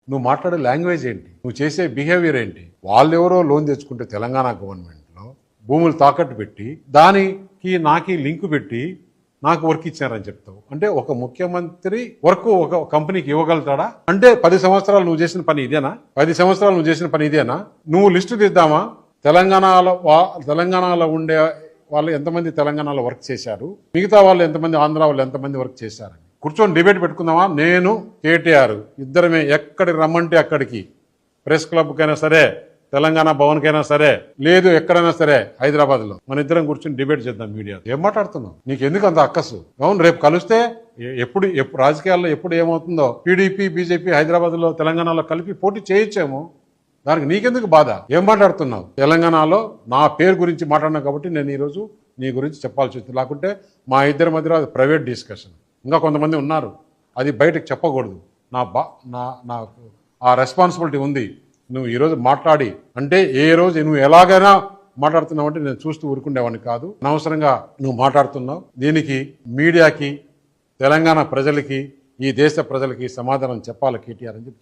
నువ్వు మాట్లాడే లాంగ్వేజ్ ఏంటి, నువ్వు చేసే బిహేవియర్ ఏంటి? వాళ్ళెవరో లోన్ తెచ్చుకుంటే తెలంగాణ గవర్నమెంట్లో భూములు తాకట్టు పెట్టి దానికి నాకి లింకు పెట్టి నాకు వర్క్ ఇచ్చారని చెప్తావు. అంటే ఒక ముఖ్యమంత్రి వర్క్ ఒక కంపెనీకి ఇవ్వగలుగుతాడా? అంటే 10 సంవత్సరాలు నువ్వు చేసిన పని ఇదేనా? 10 సంవత్సరాలు నువ్వు చేసిన పని ఇదేనా? నువ్వు లిస్టు తీద్దామా? తెలంగాణలో ఉండే వాళ్ళు ఎంతమంది తెలంగాణలో వర్క్ చేశారు, మిగతా వాళ్ళు ఎంతమంది, ఆంధ్ర వాళ్ళు ఎంతమంది వర్క్ చేశారని కూర్చొని డిబేట్ పెట్టుకుందామా? నేను కేటీఆర్ ఇద్దరమే ఎక్కడికి రమ్మంటే అక్కడికి, ప్రెస్ క్లబ్కైనా సరే, తెలంగాణ భవన్కైనా సరే, లేదు ఎక్కడైనా సరే హైదరాబాద్లో మన ఇద్దరం కూర్చొని డిబేట్ చేద్దాం. మీడియా ఏం మాట్లాడుతున్నావు? నీకు ఎందుకు అంత అక్కసు? అవును, రేపు కలిస్తే ఎప్పుడు రాజకీయాల్లో ఎప్పుడు ఏమవుతుందో, టీడీపీ బీజేపీ హైదరాబాద్లో తెలంగాణలో కలిపి పోటీ చేయొచ్చేమో, దానికి నీకెందుకు బాధ? ఏం మాట్లాడుతున్నావు? తెలంగాణలో నా పేరు గురించి మాట్లాడినా కాబట్టి నేను ఈరోజు నీ గురించి చెప్పాల్సి వచ్చింది. లేకుంటే మా ఇద్దరి మధ్యలో అది ప్రైవేట్ డిస్కషన్. ఇంకా కొంతమంది ఉన్నారు, అది బయటకు చెప్పకూడదు. నాకు ఆ రెస్పాన్సిబిలిటీ ఉంది. నువ్వు ఈరోజు మాట్లాడి అంటే ఏ రోజు నువ్వు ఎలాగైనా మాట్లాడుతున్నావు అంటే నేను చూస్తూ ఊరుకుండేవాడిని కాదు. అనవసరంగా నువ్వు మాట్లాడుతున్నావు. దీనికి మీడియాకి, తెలంగాణ ప్రజలకి, ఈ దేశ ప్రజలకి సమాధానం చెప్పాలి కేటీఆర్ అని చెప్పి